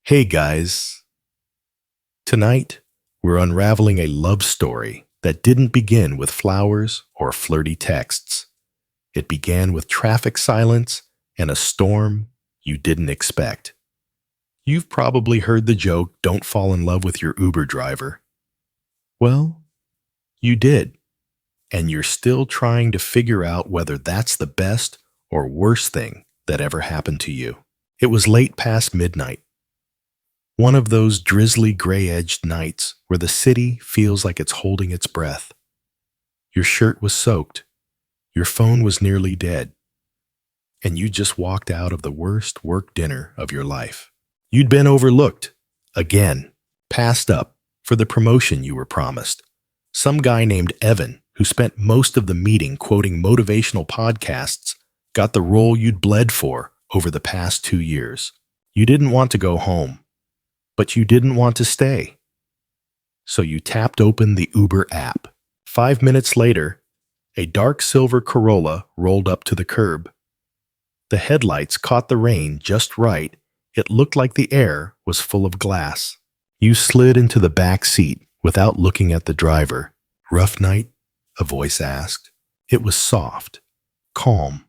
Hey guys, tonight we're unraveling a love story that didn't begin with flowers or flirty texts. It began with traffic silence and a storm you didn't expect. You've probably heard the joke, don't fall in love with your Uber driver. Well, you did, and you're still trying to figure out whether that's the best or worst thing that ever happened to you. It was late past midnight. One of those drizzly gray-edged nights where the city feels like it's holding its breath. Your shirt was soaked, your phone was nearly dead, and you just walked out of the worst work dinner of your life. You'd been overlooked, again, passed up for the promotion you were promised. Some guy named Evan, who spent most of the meeting quoting motivational podcasts, got the role you'd bled for over the past 2 years. You didn't want to go home, but you didn't want to stay. So you tapped open the Uber app. 5 minutes later, a dark silver Corolla rolled up to the curb. The headlights caught the rain just right. It looked like the air was full of glass. You slid into the back seat without looking at the driver. Rough night? A voice asked. It was soft, calm,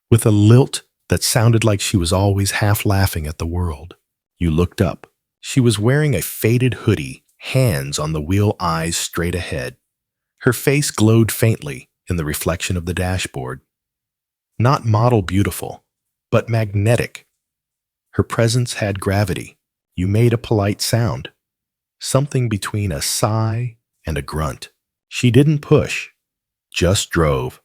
with a lilt that sounded like she was always half laughing at the world. You looked up. She was wearing a faded hoodie, hands on the wheel, eyes straight ahead. Her face glowed faintly in the reflection of the dashboard. Not model beautiful, but magnetic. Her presence had gravity. You made a polite sound, something between a sigh and a grunt. She didn't push, just drove.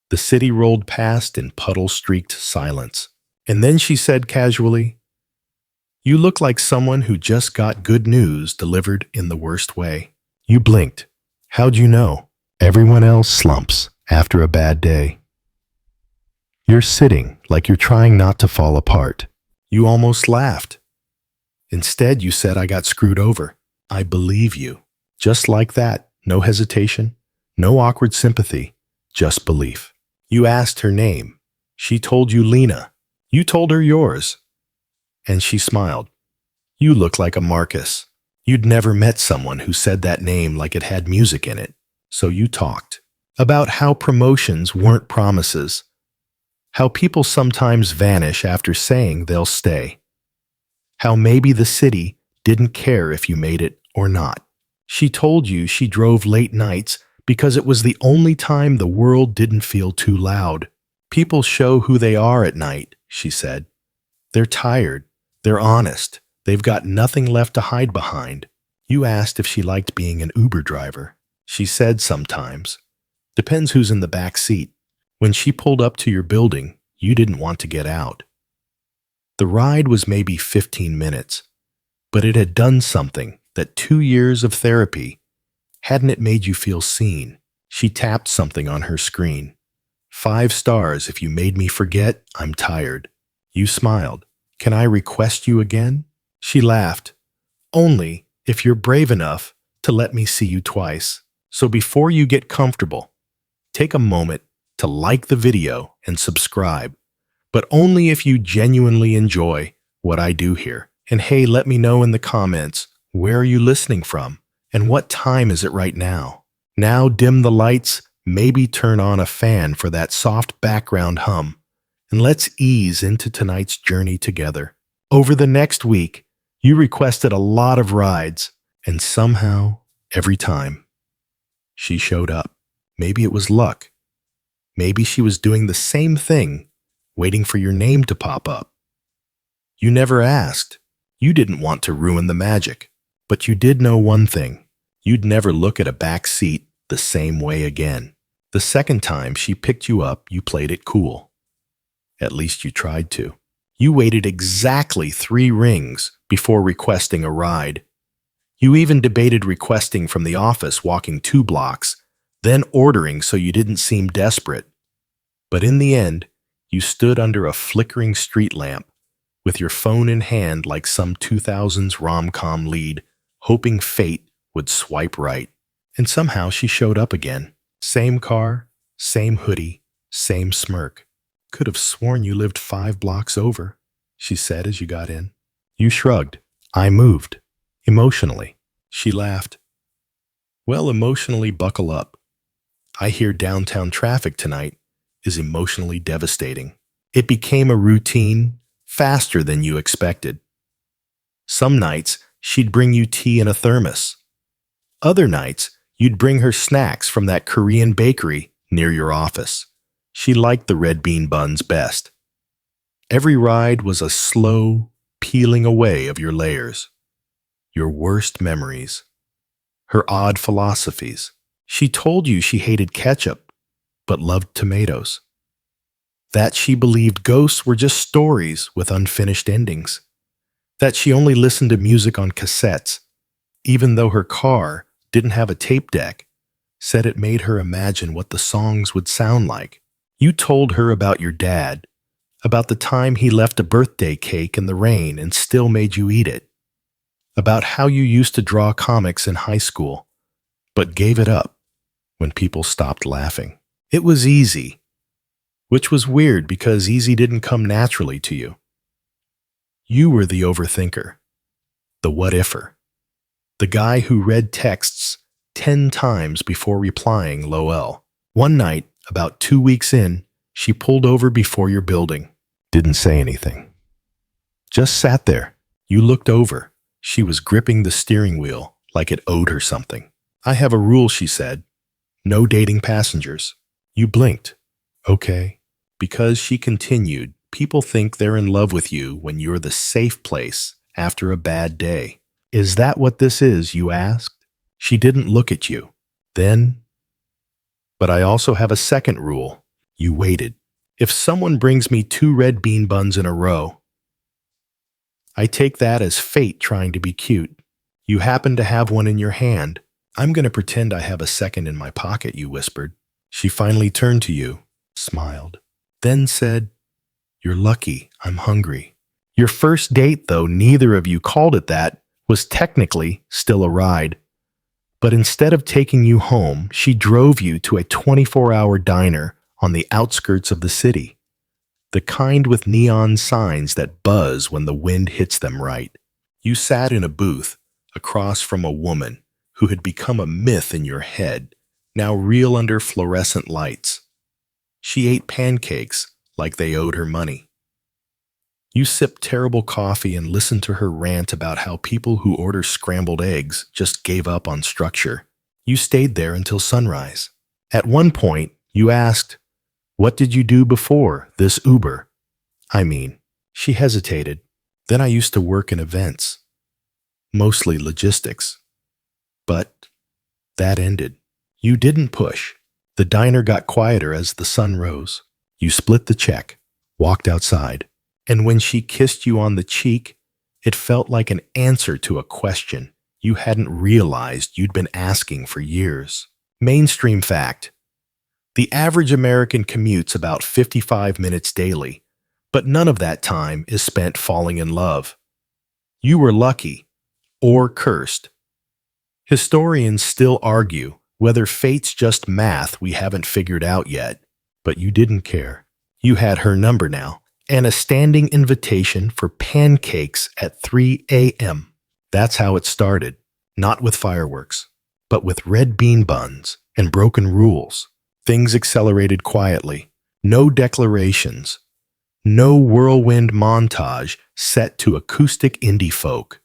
The city rolled past in puddle-streaked silence. And then she said casually, "You look like someone who just got good news delivered in the worst way." You blinked. How'd you know? Everyone else slumps after a bad day. You're sitting like you're trying not to fall apart. You almost laughed. Instead, you said, "I got screwed over." I believe you. Just like that. No hesitation, no awkward sympathy, just belief. You asked her name. She told you Lena. You told her yours. And she smiled. You look like a Marcus. You'd never met someone who said that name like it had music in it. So you talked about how promotions weren't promises, how people sometimes vanish after saying they'll stay, how maybe the city didn't care if you made it or not. She told you she drove late nights because it was the only time the world didn't feel too loud. People show who they are at night, she said. They're tired. They're honest. They've got nothing left to hide behind. You asked if she liked being an Uber driver. She said sometimes. Depends who's in the back seat. When she pulled up to your building, you didn't want to get out. The ride was maybe 15 minutes, but it had done something that 2 years of therapy hadn't. It made you feel seen. She tapped something on her screen. 5 stars if you made me forget I'm tired. You smiled. Can I request you again? She laughed. Only if you're brave enough to let me see you twice. So before you get comfortable, take a moment to like the video and subscribe, but only if you genuinely enjoy what I do here. And hey, let me know in the comments, where are you listening from? And what time is it right now? Now dim the lights, maybe turn on a fan for that soft background hum, and let's ease into tonight's journey together. Over the next week, you requested a lot of rides, and somehow, every time, she showed up. Maybe it was luck. Maybe she was doing the same thing, waiting for your name to pop up. You never asked. You didn't want to ruin the magic. But you did know one thing. You'd never look at a back seat the same way again. The second time she picked you up, you played it cool. At least you tried to. You waited exactly 3 rings before requesting a ride. You even debated requesting from the office walking 2 blocks, then ordering so you didn't seem desperate. But in the end, you stood under a flickering street lamp with your phone in hand like some 2000s rom-com lead, hoping fate would swipe right. And somehow she showed up again. Same car, same hoodie, same smirk. Could have sworn you lived 5 blocks over, she said as you got in. You shrugged. I moved. Emotionally. She laughed. Well, emotionally, buckle up. I hear downtown traffic tonight is emotionally devastating. It became a routine, faster than you expected. Some nights, she'd bring you tea in a thermos. Other nights, you'd bring her snacks from that Korean bakery near your office. She liked the red bean buns best. Every ride was a slow peeling away of your layers, your worst memories, her odd philosophies. She told you she hated ketchup, but loved tomatoes. That she believed ghosts were just stories with unfinished endings. That she only listened to music on cassettes, even though her car didn't have a tape deck, said it made her imagine what the songs would sound like. You told her about your dad, about the time he left a birthday cake in the rain and still made you eat it, about how you used to draw comics in high school, but gave it up when people stopped laughing. It was easy, which was weird because easy didn't come naturally to you. You were the overthinker, the what-ifer, the guy who read texts 10 times before replying LOL. One night, about 2 weeks in, she pulled over before your building. Didn't say anything. Just sat there. You looked over. She was gripping the steering wheel like it owed her something. I have a rule, she said. No dating passengers. You blinked. Okay. Because she continued, people think they're in love with you when you're the safe place after a bad day. Is that what this is, you asked? She didn't look at you. Then, but I also have a second rule. You waited. If someone brings me 2 red bean buns in a row, I take that as fate trying to be cute. You happen to have one in your hand. I'm going to pretend I have a second in my pocket, you whispered. She finally turned to you, smiled, then said, You're lucky, I'm hungry. Your first date, though neither of you called it that, was technically still a ride. But instead of taking you home, she drove you to a 24-hour diner on the outskirts of the city, the kind with neon signs that buzz when the wind hits them right. You sat in a booth across from a woman who had become a myth in your head, now real under fluorescent lights. She ate pancakes like they owed her money. You sipped terrible coffee and listened to her rant about how people who order scrambled eggs just gave up on structure. You stayed there until sunrise. At one point, you asked, What did you do before this Uber? She hesitated. Then I used to work in events, mostly logistics. But that ended. You didn't push. The diner got quieter as the sun rose. You split the check, walked outside, and when she kissed you on the cheek, it felt like an answer to a question you hadn't realized you'd been asking for years. Mainstream fact. The average American commutes about 55 minutes daily, but none of that time is spent falling in love. You were lucky, or cursed. Historians still argue whether fate's just math we haven't figured out yet, but you didn't care. You had her number now, and a standing invitation for pancakes at 3 a.m. That's how it started, not with fireworks, but with red bean buns and broken rules. Things accelerated quietly. No declarations. No whirlwind montage set to acoustic indie folk.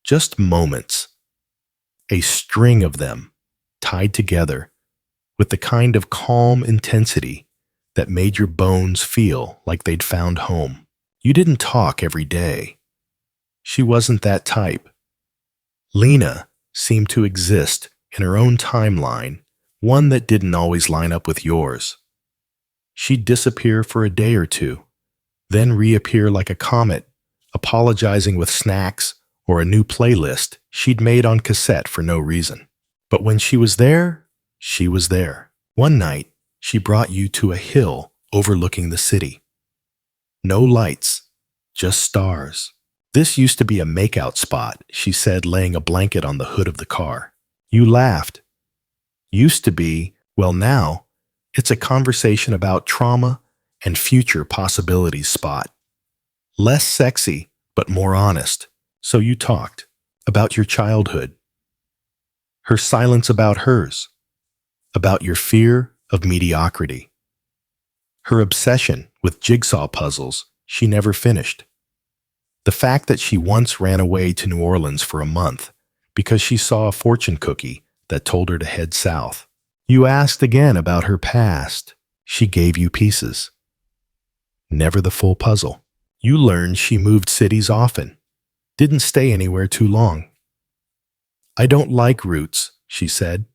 Just moments. A string of them, tied together, with the kind of calm intensity that made your bones feel like they'd found home. You didn't talk every day. She wasn't that type. Lena seemed to exist in her own timeline, one that didn't always line up with yours. She'd disappear for a day or two, then reappear like a comet, apologizing with snacks or a new playlist she'd made on cassette for no reason. But when she was there, she was there. One night, she brought you to a hill overlooking the city. No lights, just stars. This used to be a makeout spot, she said, laying a blanket on the hood of the car. You laughed. Used to be, well now, it's a conversation about trauma and future possibilities spot. Less sexy, but more honest. So you talked about your childhood, her silence about hers, about your fear of mediocrity, her obsession with jigsaw puzzles she never finished, the fact that she once ran away to New Orleans for a month because she saw a fortune cookie that told her to head south. You asked again about her past. She gave you pieces. Never the full puzzle. You learned she moved cities often, didn't stay anywhere too long. I don't like roots, she said.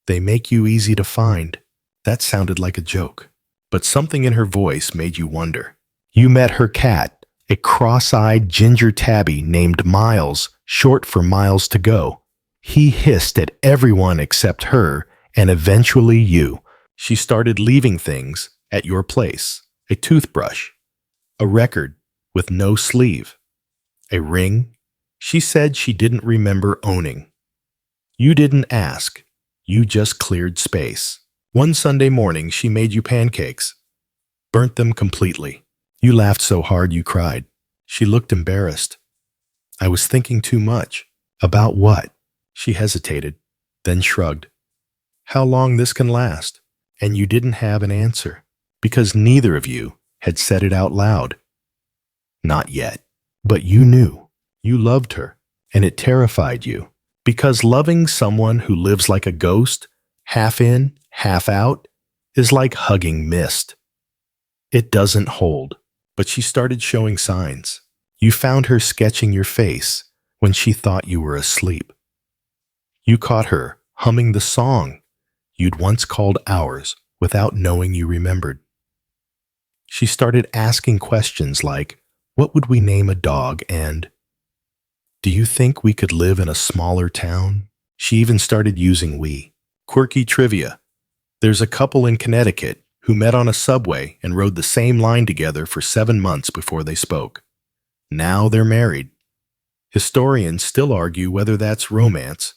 They make you easy to find. That sounded like a joke, but something in her voice made you wonder. You met her cat, a cross-eyed ginger tabby named Miles, short for Miles to Go. He hissed at everyone except her and eventually you. She started leaving things at your place. A toothbrush, a record with no sleeve, a ring she said she didn't remember owning. You didn't ask. You just cleared space. One Sunday morning, she made you pancakes, burnt them completely. You laughed so hard you cried. She looked embarrassed. I was thinking too much. About what? She hesitated, then shrugged. How long this can last? And you didn't have an answer, because neither of you had said it out loud. Not yet. But you knew. You loved her, and it terrified you, because loving someone who lives like a ghost, half in, half out, is like hugging mist. It doesn't hold. But she started showing signs. You found her sketching your face when she thought you were asleep. You caught her humming the song you'd once called ours without knowing you remembered. She started asking questions like, what would we name a dog? And, do you think we could live in a smaller town? She even started using we. Quirky trivia. There's a couple in Connecticut who met on a subway and rode the same line together for 7 months before they spoke. Now they're married. Historians still argue whether that's romance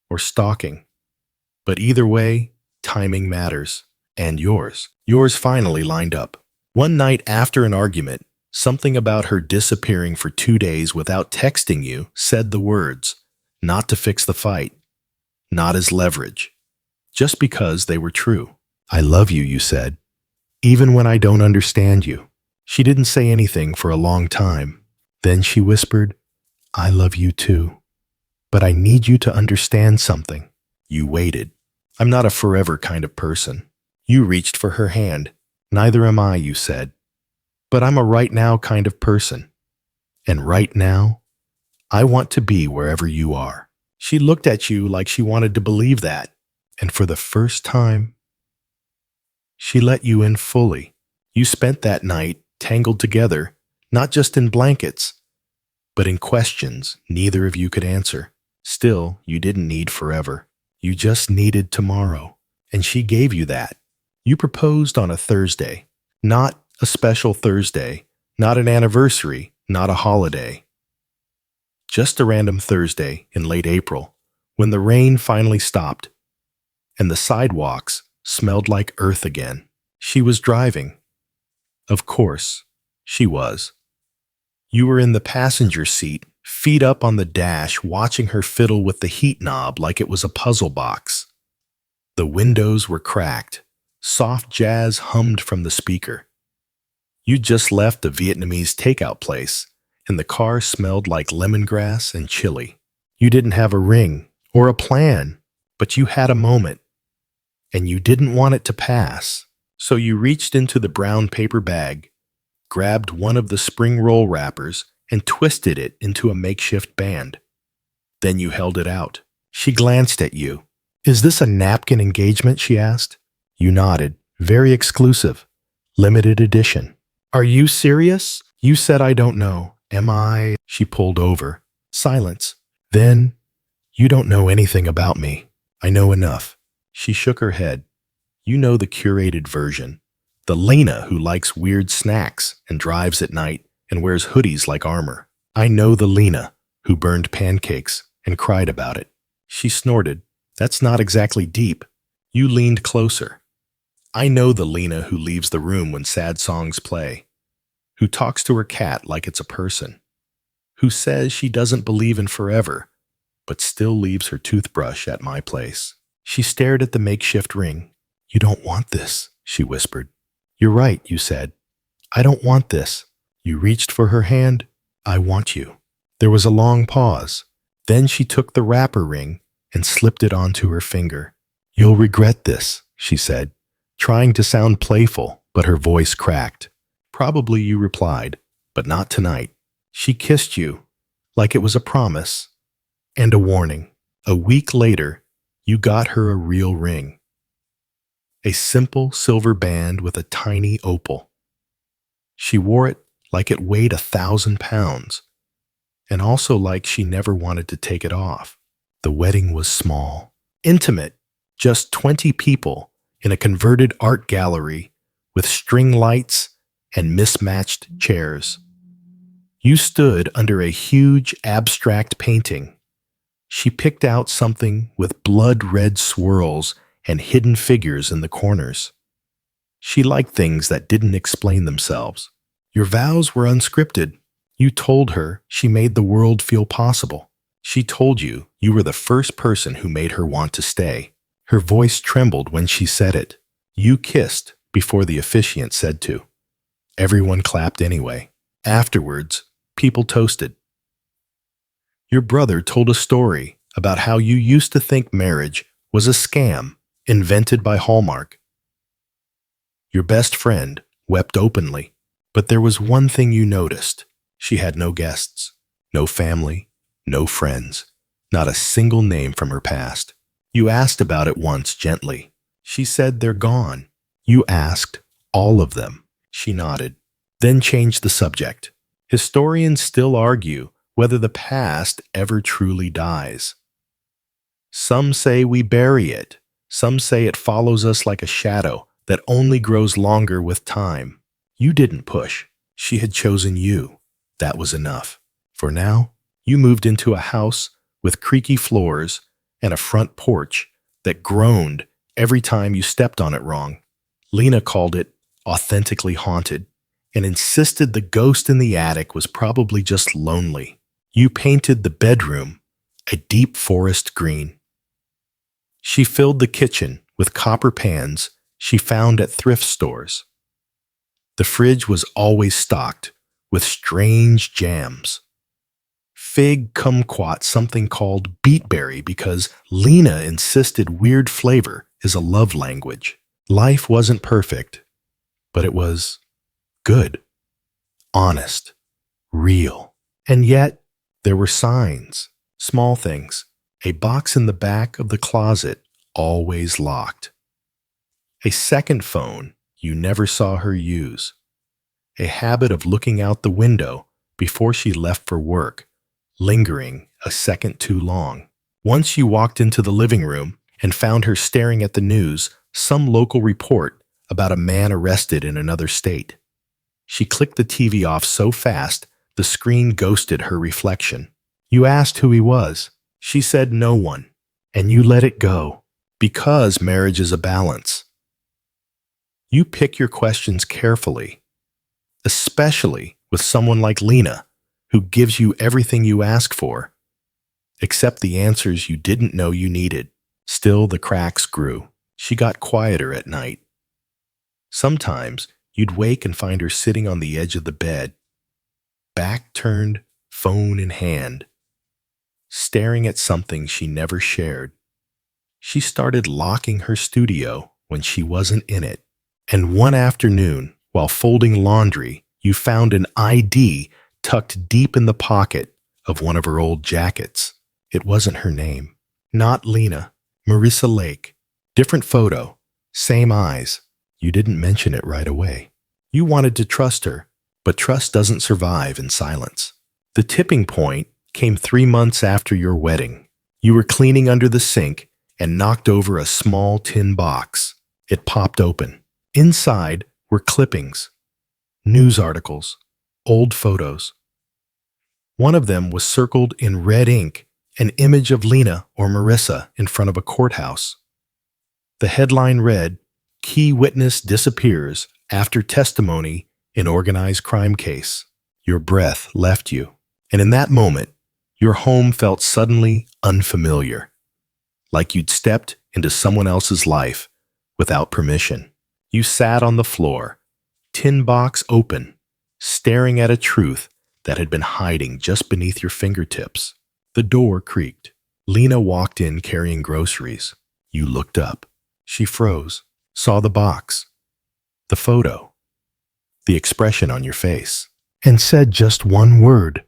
or stalking. But either way, timing matters. And yours. Yours finally lined up. One night after an argument, something about her disappearing for 2 days without texting you said the words, not to fix the fight, not as leverage, just because they were true. I love you, you said, even when I don't understand you. She didn't say anything for a long time. Then she whispered, I love you too, but I need you to understand something. You waited. I'm not a forever kind of person. You reached for her hand. Neither am I, you said. But I'm a right now kind of person. And right now, I want to be wherever you are. She looked at you like she wanted to believe that. And for the first time, she let you in fully. You spent that night tangled together, not just in blankets, but in questions neither of you could answer. Still, you didn't need forever. You just needed tomorrow. And she gave you that. You proposed on a Thursday, not a special Thursday, not an anniversary, not a holiday. Just a random Thursday in late April, when the rain finally stopped, and the sidewalks smelled like earth again. She was driving. Of course, she was. You were in the passenger seat, feet up on the dash, watching her fiddle with the heat knob like it was a puzzle box. The windows were cracked. Soft jazz hummed from the speaker. You'd just left a Vietnamese takeout place, and the car smelled like lemongrass and chili. You didn't have a ring or a plan, but you had a moment. And you didn't want it to pass, so you reached into the brown paper bag, grabbed one of the spring roll wrappers, and twisted it into a makeshift band. Then you held it out. She glanced at you. Is this a napkin engagement? She asked. You nodded. Very exclusive. Limited edition. Are you serious? You said I don't know. Am I? She pulled over. Silence. Then, you don't know anything about me. I know enough. She shook her head. You know the curated version. The Lena who likes weird snacks and drives at night and wears hoodies like armor. I know the Lena who burned pancakes and cried about it. She snorted. That's not exactly deep. You leaned closer. I know the Lena who leaves the room when sad songs play, who talks to her cat like it's a person, who says she doesn't believe in forever, but still leaves her toothbrush at my place. She stared at the makeshift ring. You don't want this, she whispered. You're right, you said. I don't want this. You reached for her hand. I want you. There was a long pause. Then she took the wrapper ring and slipped it onto her finger. You'll regret this, she said, trying to sound playful, but her voice cracked. Probably, you replied, but not tonight. She kissed you, like it was a promise and a warning. A week later, you got her a real ring. A simple silver band with a tiny opal. She wore it like it weighed 1,000 pounds, and also like she never wanted to take it off. The wedding was small, intimate, just 20 people in a converted art gallery with string lights and mismatched chairs. You stood under a huge abstract painting. She picked out something with blood-red swirls and hidden figures in the corners. She liked things that didn't explain themselves. Your vows were unscripted. You told her she made the world feel possible. She told you you were the first person who made her want to stay. Her voice trembled when she said it. You kissed before the officiant said to. Everyone clapped anyway. Afterwards, people toasted. Your brother told a story about how you used to think marriage was a scam invented by Hallmark. Your best friend wept openly, but there was one thing you noticed. She had no guests, no family, no friends, not a single name from her past. You asked about it once gently. She said they're gone. You asked all of them. She nodded, then changed the subject. Historians still argue whether the past ever truly dies. Some say we bury it. Some say it follows us like a shadow that only grows longer with time. You didn't push. She had chosen you. That was enough. For now, you moved into a house with creaky floors and a front porch that groaned every time you stepped on it wrong. Lena called it authentically haunted and insisted the ghost in the attic was probably just lonely. You painted the bedroom a deep forest green. She filled the kitchen with copper pans she found at thrift stores. The fridge was always stocked with strange jams. Fig kumquat something called beetberry because Lena insisted weird flavor is a love language. Life wasn't perfect, but it was good, honest, real. And yet, there were signs, small things. A box in the back of the closet, always locked. A second phone you never saw her use. A habit of looking out the window before she left for work, lingering a second too long. Once you walked into the living room and found her staring at the news, some local report about a man arrested in another state. She clicked the TV off so fast, the screen ghosted her reflection. You asked who he was. She said no one, and you let it go, because marriage is a balance. You pick your questions carefully, especially with someone like Lena, who gives you everything you ask for, except the answers you didn't know you needed. Still, the cracks grew. She got quieter at night. Sometimes, you'd wake and find her sitting on the edge of the bed, back turned, phone in hand, staring at something she never shared. She started locking her studio when she wasn't in it. And one afternoon, while folding laundry, you found an ID tucked deep in the pocket of one of her old jackets. It wasn't her name. Not Lena. Marissa Lake. Different photo. Same eyes. You didn't mention it right away. You wanted to trust her, but trust doesn't survive in silence. The tipping point came 3 months after your wedding. You were cleaning under the sink and knocked over a small tin box. It popped open. Inside were clippings, news articles, old photos. One of them was circled in red ink, an image of Lena or Marissa in front of a courthouse. The headline read, "Key witness disappears after testimony in organized crime case." Your breath left you. And in that moment, your home felt suddenly unfamiliar, like you'd stepped into someone else's life without permission. You sat on the floor, tin box open, staring at a truth that had been hiding just beneath your fingertips. The door creaked. Lena walked in carrying groceries. You looked up. She froze, saw the box, the photo, the expression on your face, and said just one word.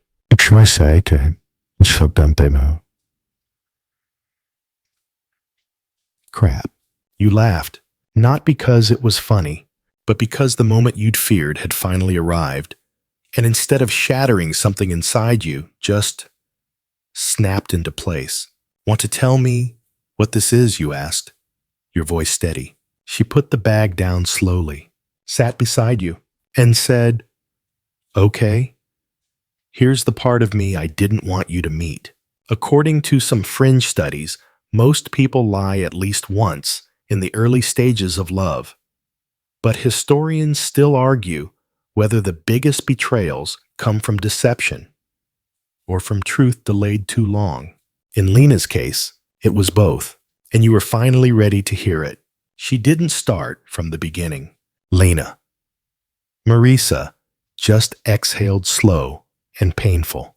Crap. You laughed, not because it was funny, but because the moment you'd feared had finally arrived, and instead of shattering something inside you, just snapped into place. Want to tell me what this is, you asked, your voice steady. She put the bag down slowly, sat beside you, and said, "Okay, here's the part of me I didn't want you to meet. According to some fringe studies, most people lie at least once in the early stages of love. But historians still argue whether the biggest betrayals come from deception or from truth delayed too long. In Lena's case, it was both, and you were finally ready to hear it. She didn't start from the beginning. Lena. Marisa just exhaled slow and painful,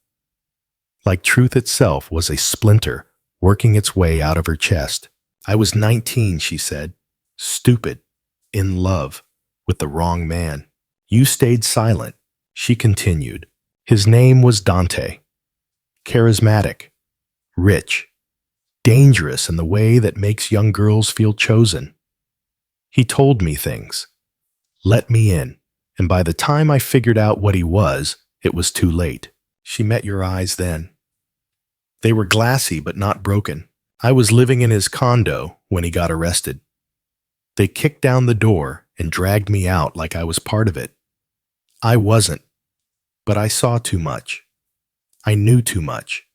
like truth itself was a splinter working its way out of her chest. I was 19, she said, stupid, in love, with the wrong man. You stayed silent. She continued. His name was Dante. Charismatic, rich, dangerous in the way that makes young girls feel chosen. He told me things, let me in, and by the time I figured out what he was, it was too late. She met your eyes then. They were glassy but not broken. I was living in his condo when he got arrested. They kicked down the door and dragged me out like I was part of it. I wasn't, but I saw too much. I knew too much.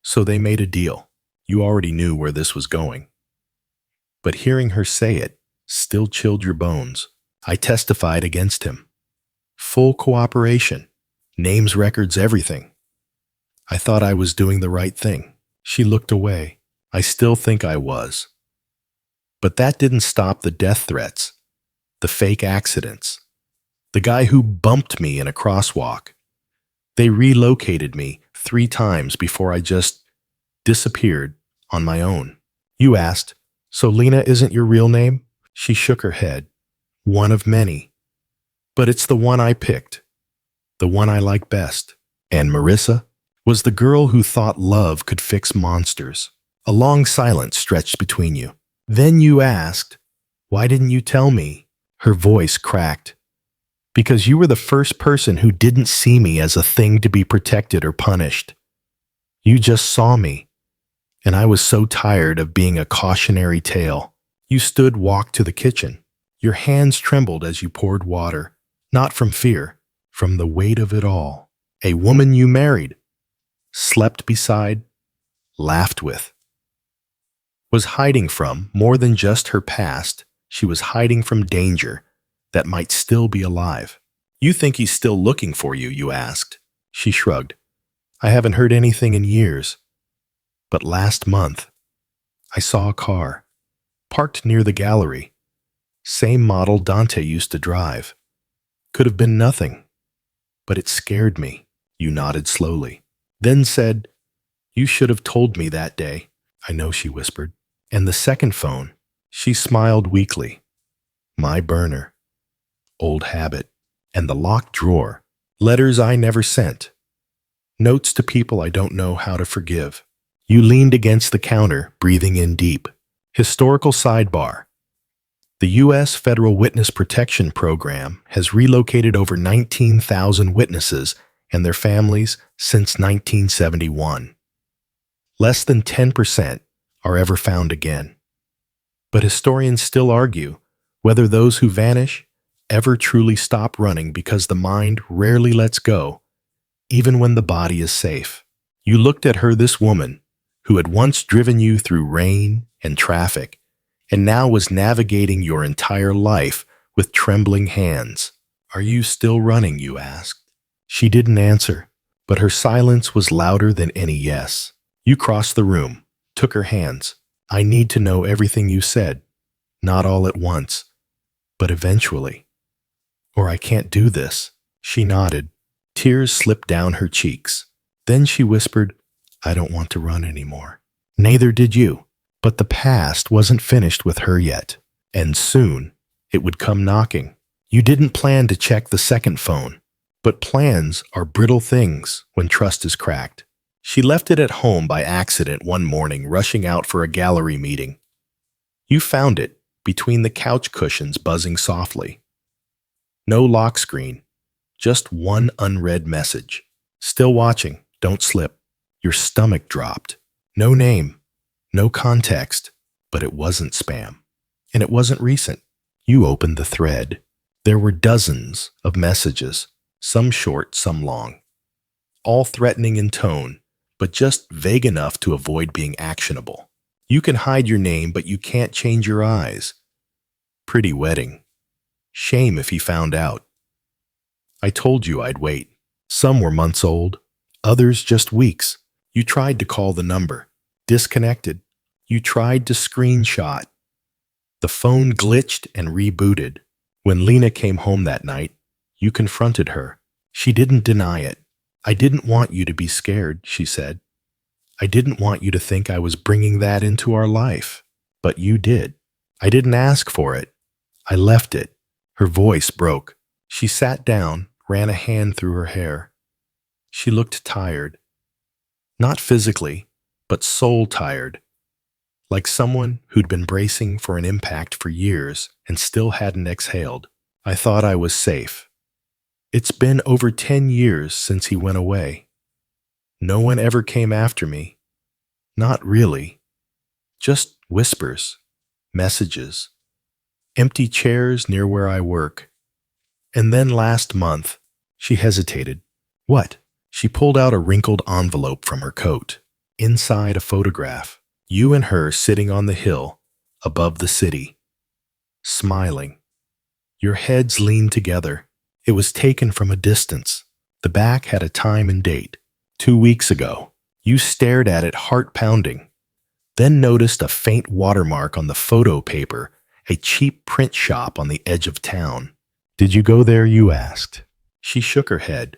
So they made a deal. You already knew where this was going. But hearing her say it still chilled your bones. I testified against him. Full cooperation. Names, records, everything. I thought I was doing the right thing. She looked away. I still think I was. But that didn't stop the death threats, the fake accidents, the guy who bumped me in a crosswalk. They relocated me 3 times before I just disappeared on my own. You asked, so Lena isn't your real name? She shook her head. One of many. But it's the one I picked, the one I like best. And Marisa was the girl who thought love could fix monsters. A long silence stretched between you. Then you asked, why didn't you tell me? Her voice cracked. Because you were the first person who didn't see me as a thing to be protected or punished. You just saw me, and I was so tired of being a cautionary tale. You walked to the kitchen. Your hands trembled as you poured water, not from fear, from the weight of it all. A woman you married, slept beside, laughed with, was hiding from more than just her past. She was hiding from danger that might still be alive. You think he's still looking for you, you asked. She shrugged. I haven't heard anything in years. But last month, I saw a car, parked near the gallery. Same model Dante used to drive. Could have been nothing. But it scared me. You nodded slowly. Then said, you should have told me that day. I know, she whispered. And the second phone, she smiled weakly. My burner. Old habit. And the locked drawer. Letters I never sent. Notes to people I don't know how to forgive. You leaned against the counter, breathing in deep. Historical sidebar. The U.S. Federal Witness Protection Program has relocated over 19,000 witnesses and their families since 1971. Less than 10% are ever found again. But historians still argue whether those who vanish ever truly stop running because the mind rarely lets go, even when the body is safe. You looked at her, this woman, who had once driven you through rain and traffic, and now was navigating your entire life with trembling hands. Are you still running, you asked. She didn't answer, but her silence was louder than any yes. You crossed the room, took her hands. I need to know everything you said, not all at once, but eventually. Or I can't do this. She nodded. Tears slipped down her cheeks. Then she whispered, I don't want to run anymore. Neither did you. But the past wasn't finished with her yet, and soon it would come knocking. You didn't plan to check the second phone, but plans are brittle things when trust is cracked. She left it at home by accident one morning, rushing out for a gallery meeting. You found it between the couch cushions, buzzing softly. No lock screen, just one unread message. Still watching, don't slip. Your stomach dropped. No name, no context, but it wasn't spam. And it wasn't recent. You opened the thread. There were dozens of messages, some short, some long, all threatening in tone, but just vague enough to avoid being actionable. You can hide your name, but you can't change your eyes. Pretty wedding. Shame if he found out. I told you I'd wait. Some were months old, others just weeks. You tried to call the number. Disconnected. You tried to screenshot. The phone glitched and rebooted. When Lena came home that night, you confronted her. She didn't deny it. I didn't want you to be scared, she said. I didn't want you to think I was bringing that into our life. But you did. I didn't ask for it. I left it. Her voice broke. She sat down, ran a hand through her hair. She looked tired. Not physically, but soul tired. Like someone who'd been bracing for an impact for years and still hadn't exhaled. I thought I was safe. It's been over 10 years since he went away. No one ever came after me. Not really. Just whispers, messages, empty chairs near where I work. And then last month, she hesitated. What? She pulled out a wrinkled envelope from her coat. Inside a photograph. You and her sitting on the hill, above the city. Smiling. Your heads leaned together. It was taken from a distance. The back had a time and date. 2 weeks ago. You stared at it, heart pounding. Then noticed a faint watermark on the photo paper, a cheap print shop on the edge of town. Did you go there, you asked. She shook her head.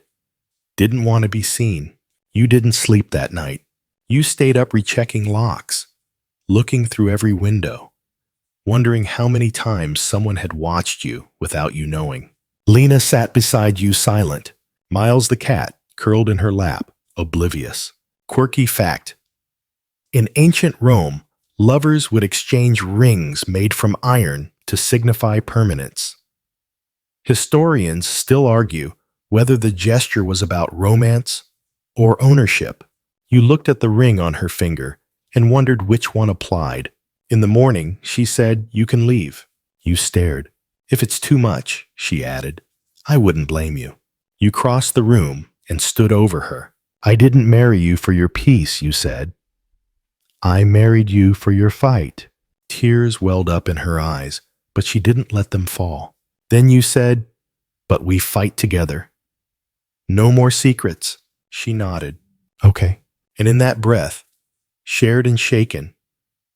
Didn't want to be seen. You didn't sleep that night. You stayed up rechecking locks, looking through every window, wondering how many times someone had watched you without you knowing. Lena sat beside you silent. Miles the cat curled in her lap, oblivious. Quirky fact. In ancient Rome, lovers would exchange rings made from iron to signify permanence. Historians still argue whether the gesture was about romance or ownership. You looked at the ring on her finger and wondered which one applied. In the morning, she said, you can leave. You stared. If it's too much, she added, I wouldn't blame you. You crossed the room and stood over her. I didn't marry you for your peace, you said. I married you for your fight. Tears welled up in her eyes, but she didn't let them fall. Then you said, but we fight together. No more secrets. She nodded. Okay. And in that breath, shared and shaken,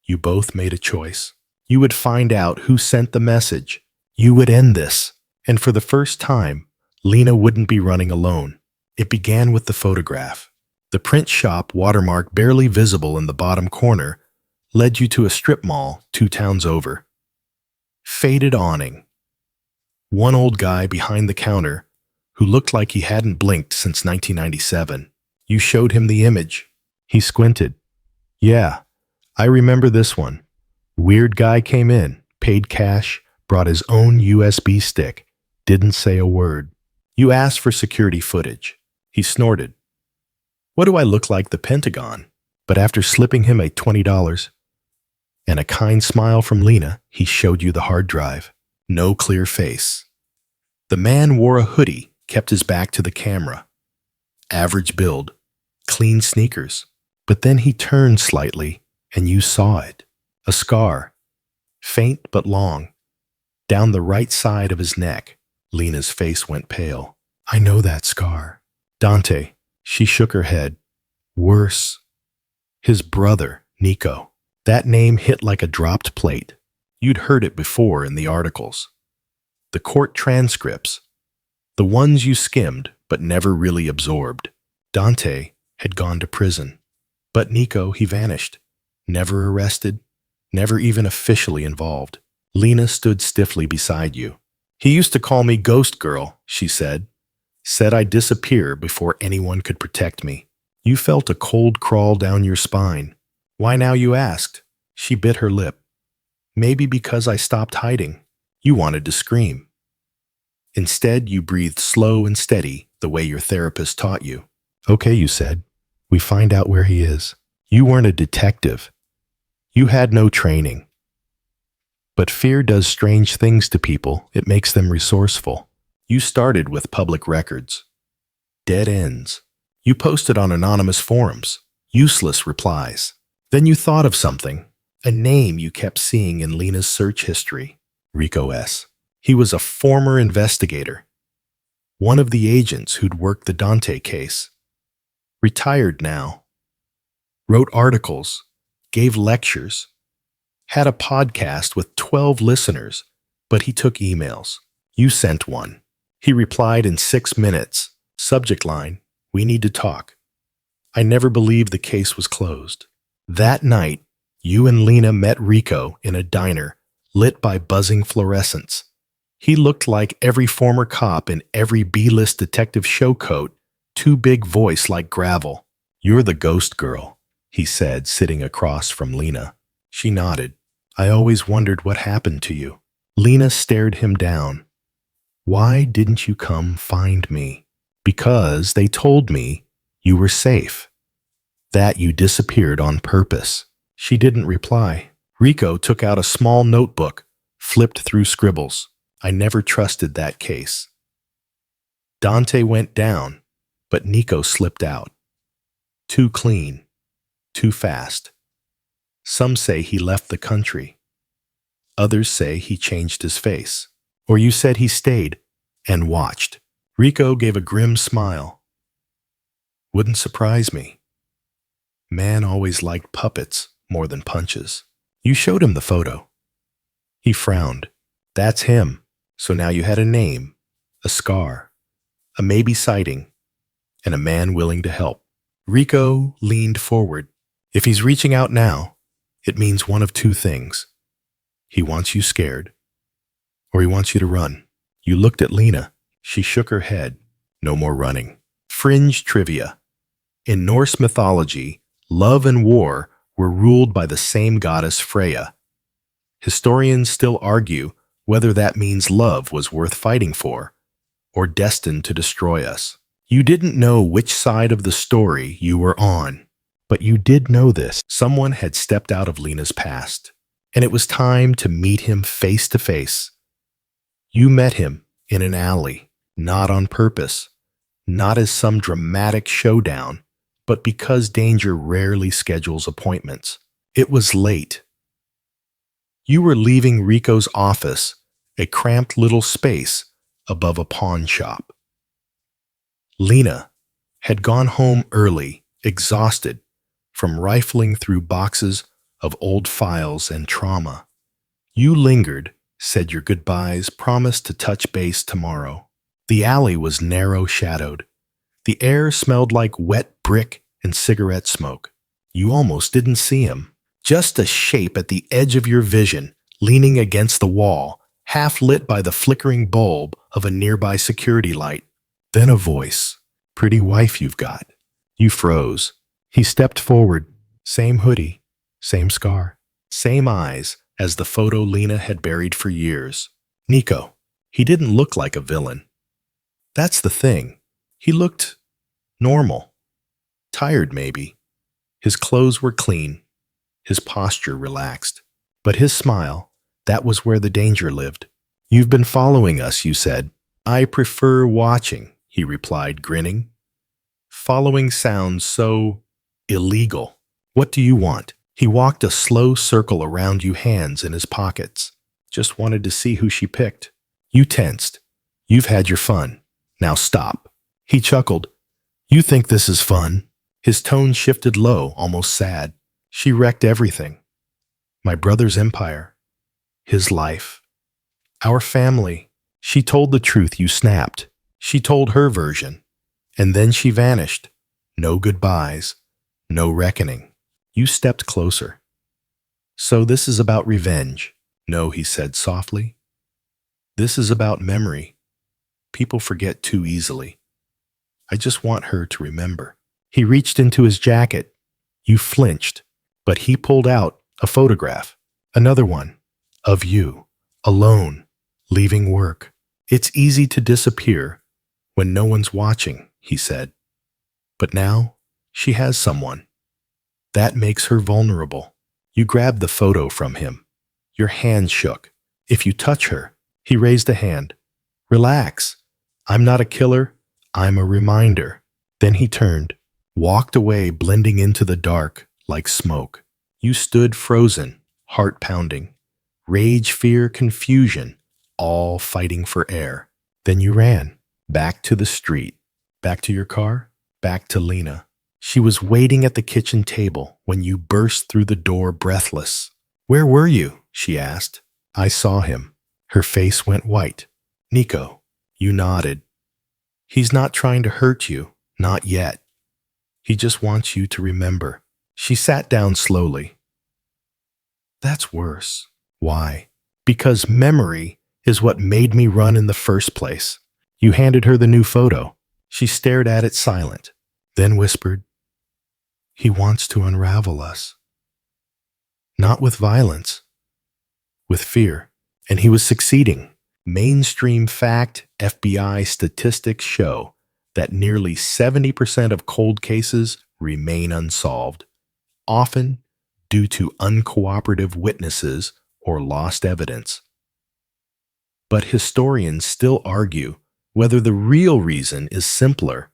you both made a choice. You would find out who sent the message. You would end this. And for the first time, Lena wouldn't be running alone. It began with the photograph. The print shop watermark, barely visible in the bottom corner, led you to a strip mall 2 towns over. Faded awning. One old guy behind the counter who looked like he hadn't blinked since 1997. You showed him the image. He squinted. Yeah, I remember this one. Weird guy came in, paid cash, brought his own USB stick, didn't say a word. You asked for security footage. He snorted. What do I look like, the Pentagon? But after slipping him a $20 and a kind smile from Lena, he showed you the hard drive. No clear face. The man wore a hoodie, kept his back to the camera. Average build, clean sneakers. But then he turned slightly, and you saw it. A scar, faint but long, down the right side of his neck. Lena's face went pale. I know that scar. Dante, She shook her head. Worse. His brother, Nico. That name hit like a dropped plate. You'd heard it before in the articles. The court transcripts. The ones you skimmed but never really absorbed. Dante had gone to prison. But Nico, he vanished. Never arrested. Never even officially involved. Lena stood stiffly beside you. He used to call me Ghost Girl, she said. Said I'd disappear before anyone could protect me. You felt a cold crawl down your spine. Why now, you asked? She bit her lip. Maybe because I stopped hiding. You wanted to scream. Instead, you breathed slow and steady, the way your therapist taught you. Okay, you said. We find out where he is. You weren't a detective. You had no training. But fear does strange things to people. It makes them resourceful. You started with public records. Dead ends. You posted on anonymous forums. Useless replies. Then you thought of something. A name you kept seeing in Lena's search history. Rico S. He was a former investigator. One of the agents who'd worked the Dante case. Retired now. Wrote articles. Gave lectures. Had a podcast with 12 listeners, but he took emails. You sent one. He replied in 6 minutes. Subject line, we need to talk. I never believed the case was closed. That night, you and Lena met Rico in a diner lit by buzzing fluorescents. He looked like every former cop in every B-list detective show coat, too big voice like gravel. You're the Ghost Girl, he said, sitting across from Lena. She nodded. I always wondered what happened to you. Lena stared him down. Why didn't you come find me? Because they told me you were safe. That you disappeared on purpose. She didn't reply. Rico took out a small notebook, flipped through scribbles. I never trusted that case. Dante went down, but Nico slipped out. Too clean. Too fast. Some say he left the country. Others say he changed his face. Or you said he stayed and watched. Rico gave a grim smile. Wouldn't surprise me. Man always liked puppets more than punches. You showed him the photo. He frowned. That's him. So now you had a name, a scar, a maybe sighting, and a man willing to help. Rico leaned forward. If he's reaching out now, it means one of two things. He wants you scared, or he wants you to run. You looked at Lena. She shook her head. No more running. Fringe trivia. In Norse mythology, love and war were ruled by the same goddess Freya. Historians still argue whether that means love was worth fighting for, or destined to destroy us. You didn't know which side of the story you were on, but you did know this. Someone had stepped out of Lena's past, and it was time to meet him face to face. You met him in an alley, not on purpose, not as some dramatic showdown, but because danger rarely schedules appointments. It was late. You were leaving Rico's office, a cramped little space above a pawn shop. Lena had gone home early, exhausted, from rifling through boxes of old files and trauma. You lingered, said your goodbyes, promised to touch base tomorrow. The alley was narrow-shadowed. The air smelled like wet brick and cigarette smoke. You almost didn't see him. Just a shape at the edge of your vision, leaning against the wall, half lit by the flickering bulb of a nearby security light. Then a voice. Pretty wife you've got. You froze. He stepped forward. Same hoodie, same scar, same eyes as the photo Lena had buried for years. Nico. He didn't look like a villain. That's the thing. He looked normal. Tired, maybe. His clothes were clean. His posture relaxed. But his smile, that was where the danger lived. You've been following us, you said. I prefer watching, he replied, grinning. Following sounds so illegal. What do you want? He walked a slow circle around you, hands in his pockets. Just wanted to see who she picked. You tensed. You've had your fun. Now stop. He chuckled. You think this is fun? His tone shifted low, almost sad. She wrecked everything. My brother's empire. His life. Our family. She told the truth. You snapped. She told her version. And then she vanished. No goodbyes. No reckoning. You stepped closer. So this is about revenge. No, he said softly. This is about memory. People forget too easily. I just want her to remember. He reached into his jacket. You flinched, but he pulled out a photograph. Another one. Of you. Alone. Leaving work. It's easy to disappear when no one's watching, he said. But now, she has someone. That makes her vulnerable. You grabbed the photo from him. Your hand shook. If you touch her, he raised a hand. Relax. I'm not a killer. I'm a reminder. Then he turned, walked away, blending into the dark like smoke. You stood frozen, heart pounding. Rage, fear, confusion, all fighting for air. Then you ran, back to the street, back to your car, back to Lena. She was waiting at the kitchen table when you burst through the door breathless. Where were you? She asked. I saw him. Her face went white. Nico. You nodded. He's not trying to hurt you, not yet. He just wants you to remember. She sat down slowly. That's worse. Why? Because memory is what made me run in the first place. You handed her the new photo. She stared at it silent, then whispered, He wants to unravel us. Not with violence, with fear. And he was succeeding. Mainstream fact FBI statistics show that nearly 70% of cold cases remain unsolved, often due to uncooperative witnesses or lost evidence. But historians still argue whether the real reason is simpler.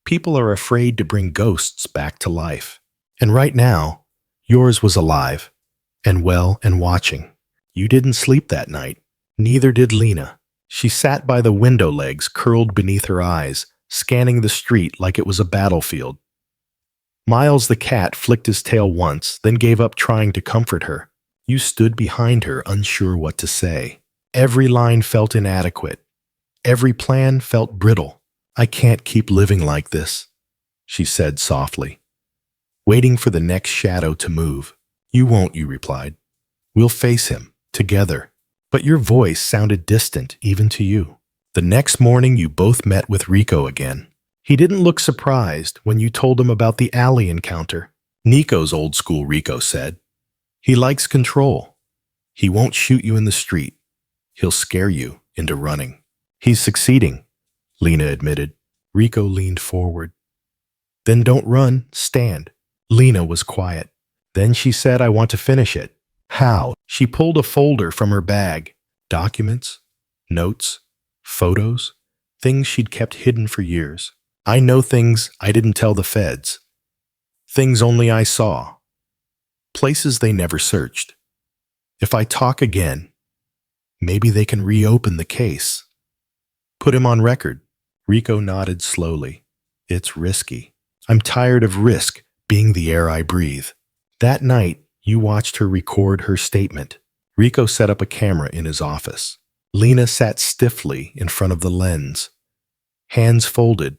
People are afraid to bring ghosts back to life. And right now, yours was alive and well and watching. You didn't sleep that night. Neither did Lena. She sat by the window legs curled beneath her eyes, scanning the street like it was a battlefield. Miles the cat flicked his tail once, then gave up trying to comfort her. You stood behind her, unsure what to say. Every line felt inadequate. Every plan felt brittle. I can't keep living like this, she said softly, waiting for the next shadow to move. You won't, you replied. We'll face him, together. But your voice sounded distant, even to you. The next morning, you both met with Rico again. He didn't look surprised when you told him about the alley encounter. Nico's old school, Rico said. He likes control. He won't shoot you in the street. He'll scare you into running. He's succeeding, Lena admitted. Rico leaned forward. Then don't run, stand. Lena was quiet. Then she said, I want to finish it. How? She pulled a folder from her bag. Documents, notes, photos, things she'd kept hidden for years. I know things I didn't tell the feds. Things only I saw. Places they never searched. If I talk again, maybe they can reopen the case. Put him on record. Rico nodded slowly. It's risky. I'm tired of risk being the air I breathe. That night, you watched her record her statement. Rico set up a camera in his office. Lena sat stiffly in front of the lens, hands folded,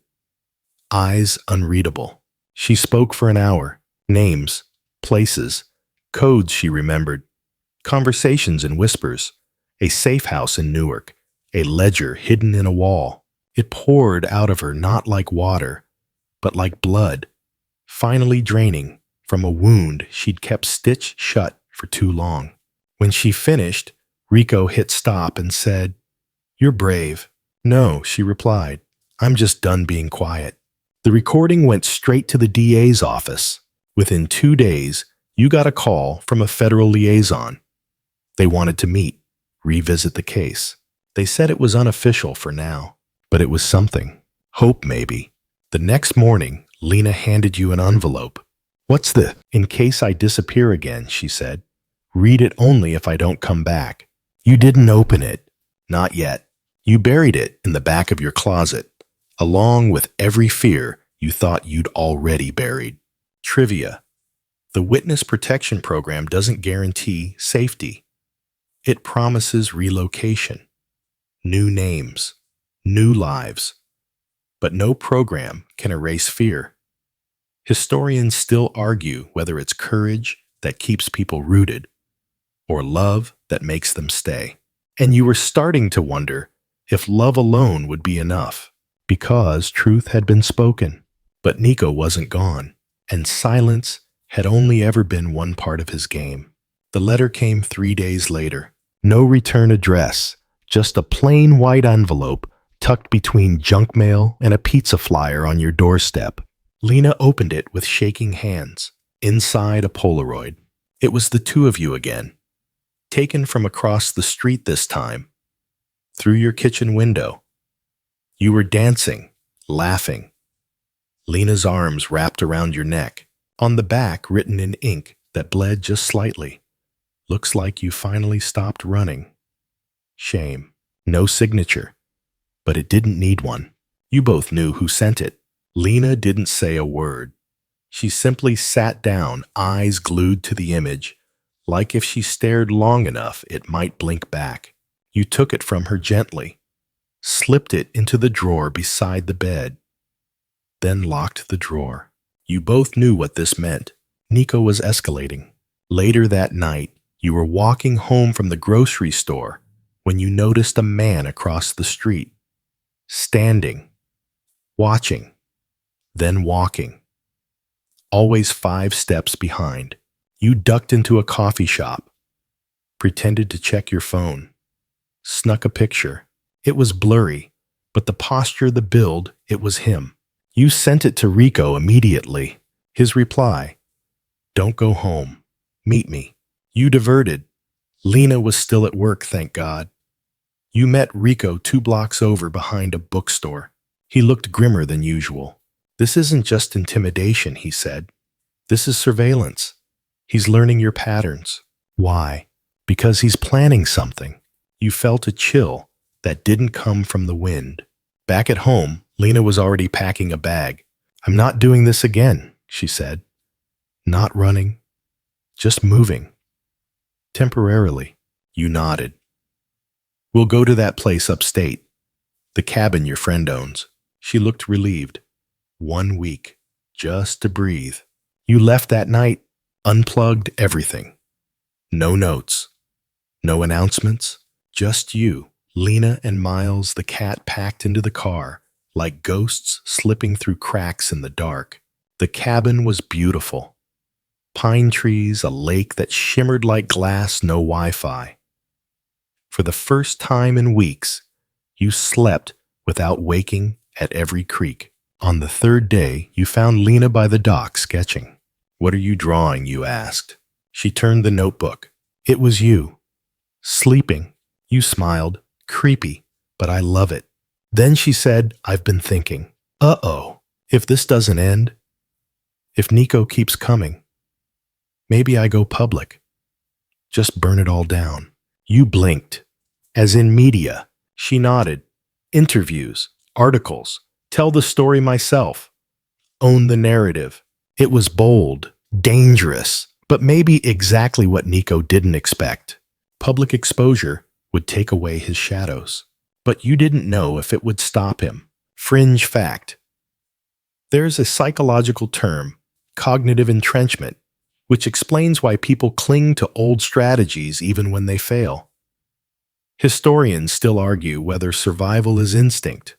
eyes unreadable. She spoke for an hour. Names, places, codes she remembered, conversations in whispers, a safe house in Newark, a ledger hidden in a wall. It poured out of her not like water, but like blood, finally draining from a wound she'd kept stitched shut for too long. When she finished, Rico hit stop and said, You're brave. No, she replied. I'm just done being quiet. The recording went straight to the DA's office. Within 2 days, you got a call from a federal liaison. They wanted to meet, revisit the case. They said it was unofficial for now, but it was something. Hope, maybe. The next morning, Lena handed you an envelope. What's the? In case I disappear again, she said. Read it only if I don't come back. You didn't open it. Not yet. You buried it in the back of your closet, along with every fear you thought you'd already buried. Trivia: the Witness Protection Program doesn't guarantee safety. It promises relocation, new names, new lives. But no program can erase fear. Historians still argue whether it's courage that keeps people rooted or love that makes them stay. And you were starting to wonder if love alone would be enough, because truth had been spoken. But Nico wasn't gone, and silence had only ever been one part of his game. The letter came 3 days later. No return address, just a plain white envelope tucked between junk mail and a pizza flyer on your doorstep. Lena opened it with shaking hands. Inside, a Polaroid. It was the two of you again, taken from across the street this time, through your kitchen window. You were dancing, laughing. Lena's arms wrapped around your neck. On the back, written in ink that bled just slightly. Looks like you finally stopped running. Shame. No signature. But it didn't need one. You both knew who sent it. Lena didn't say a word. She simply sat down, eyes glued to the image, like if she stared long enough, it might blink back. You took it from her gently, slipped it into the drawer beside the bed, then locked the drawer. You both knew what this meant. Nico was escalating. Later that night, you were walking home from the grocery store when you noticed a man across the street, standing, watching, then walking, always 5 steps behind. You ducked into a coffee shop, pretended to check your phone, snuck a picture. It was blurry, but the posture, the build, it was him. You sent it to Rico immediately. His reply: "Don't go home. Meet me." You diverted. Lena was still at work, thank God. You met Rico 2 blocks over behind a bookstore. He looked grimmer than usual. "This isn't just intimidation," he said. "This is surveillance. He's learning your patterns." Why? Because he's planning something. You felt a chill that didn't come from the wind. Back at home, Lena was already packing a bag. "I'm not doing this again," she said. "Not running, just moving. Temporarily." You nodded. "We'll go to that place upstate, the cabin your friend owns." She looked relieved. 1 week, just to breathe. You left that night, unplugged everything. No notes, no announcements, just you, Lena, and Miles, the cat, packed into the car, like ghosts slipping through cracks in the dark. The cabin was beautiful. Pine trees, a lake that shimmered like glass, no Wi-Fi. For the first time in weeks, you slept without waking at every creak. On the 3rd day, you found Lena by the dock sketching. "What are you drawing?" you asked. She turned the notebook. It was you, sleeping. You smiled. "Creepy, but I love it." Then she said, "I've been thinking. Uh-oh, if this doesn't end, if Nico keeps coming, maybe I go public. Just burn it all down." You blinked. "As in media." She nodded. "Interviews, articles, tell the story myself. Own the narrative." It was bold, dangerous, but maybe exactly what Nico didn't expect. Public exposure would take away his shadows. But you didn't know if it would stop him. Fringe fact: there's a psychological term, cognitive entrenchment, which explains why people cling to old strategies even when they fail. Historians still argue whether survival is instinct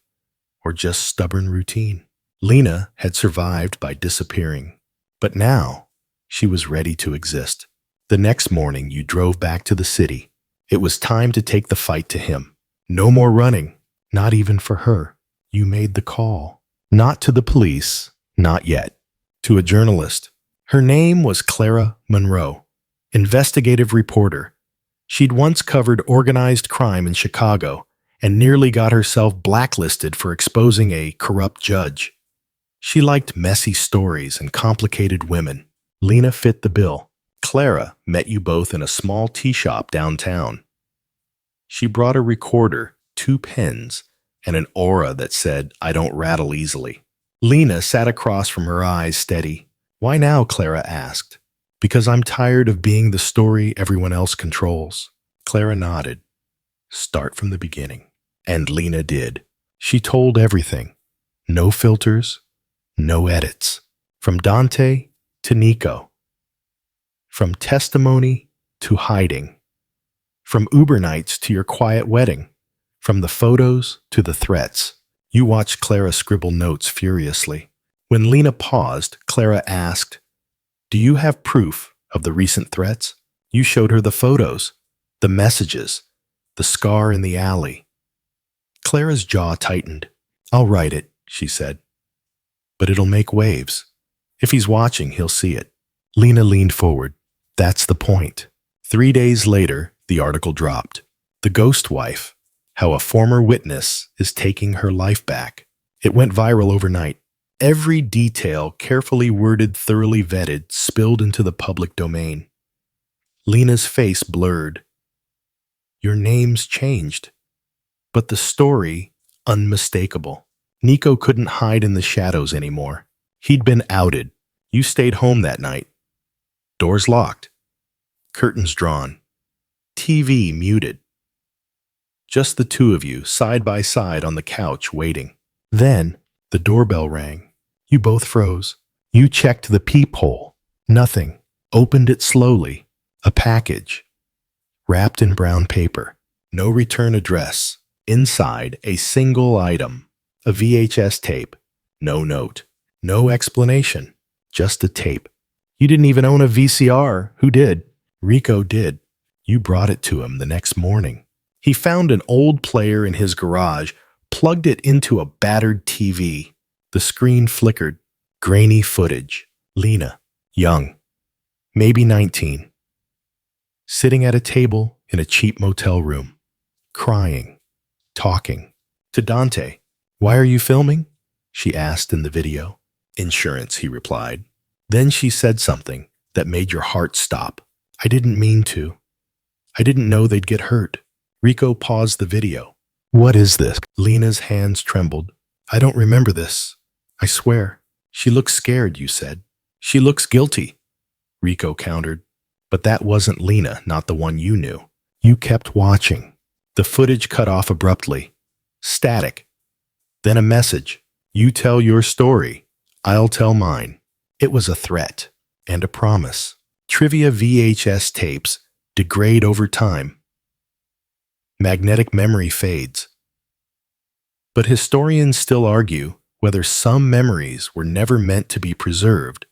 or just stubborn routine. Lena had survived by disappearing, but now she was ready to exist. The next morning, you drove back to the city. It was time to take the fight to him. No more running, not even for her. You made the call. Not to the police, not yet. To a journalist. Her name was Clara Monroe, investigative reporter. She'd once covered organized crime in Chicago and nearly got herself blacklisted for exposing a corrupt judge. She liked messy stories and complicated women. Lena fit the bill. Clara met you both in a small tea shop downtown. She brought a recorder, 2 pens, and an aura that said, "I don't rattle easily." Lena sat across from her, eyes steady. Why now? Clara asked. Because I'm tired of being the story everyone else controls. Clara nodded. Start from the beginning. And Lena did. She told everything. No filters, no edits. From Dante to Nico. From testimony to hiding. From Uber nights to your quiet wedding. From the photos to the threats. You watched Clara scribble notes furiously. When Lena paused, Clara asked, Do you have proof of the recent threats? You showed her the photos, the messages, the scar in the alley. Clara's jaw tightened. I'll write it, she said. But it'll make waves. If he's watching, he'll see it. Lena leaned forward. That's the point. 3 days later, the article dropped. The Ghost Wife, how a former witness is taking her life back. It went viral overnight. Every detail, carefully worded, thoroughly vetted, spilled into the public domain. Lena's face blurred. Your name's changed. But the story, unmistakable. Nico couldn't hide in the shadows anymore. He'd been outed. You stayed home that night. Doors locked. Curtains drawn. TV muted. Just the two of you, side by side on the couch, waiting. Then, the doorbell rang. You both froze. You checked the peephole. Nothing. Opened it slowly. A package. Wrapped in brown paper. No return address. Inside, a single item. A VHS tape. No note. No explanation. Just a tape. You didn't even own a VCR. Who did? Rico did. You brought it to him the next morning. He found an old player in his garage, plugged it into a battered TV. The screen flickered. Grainy footage. Lena, young, maybe 19, sitting at a table in a cheap motel room, crying, talking. To Dante, why are you filming? She asked in the video. Insurance, he replied. Then she said something that made your heart stop. I didn't mean to. I didn't know they'd get hurt. Rico paused the video. What is this? Lena's hands trembled. I don't remember this. I swear. She looks scared, you said. She looks guilty. Rico countered. But that wasn't Lena, not the one you knew. You kept watching. The footage cut off abruptly. Static. Then a message. You tell your story. I'll tell mine. It was a threat and a promise. Trivia VHS tapes degrade over time. Magnetic memory fades. But historians still argue whether some memories were never meant to be preserved,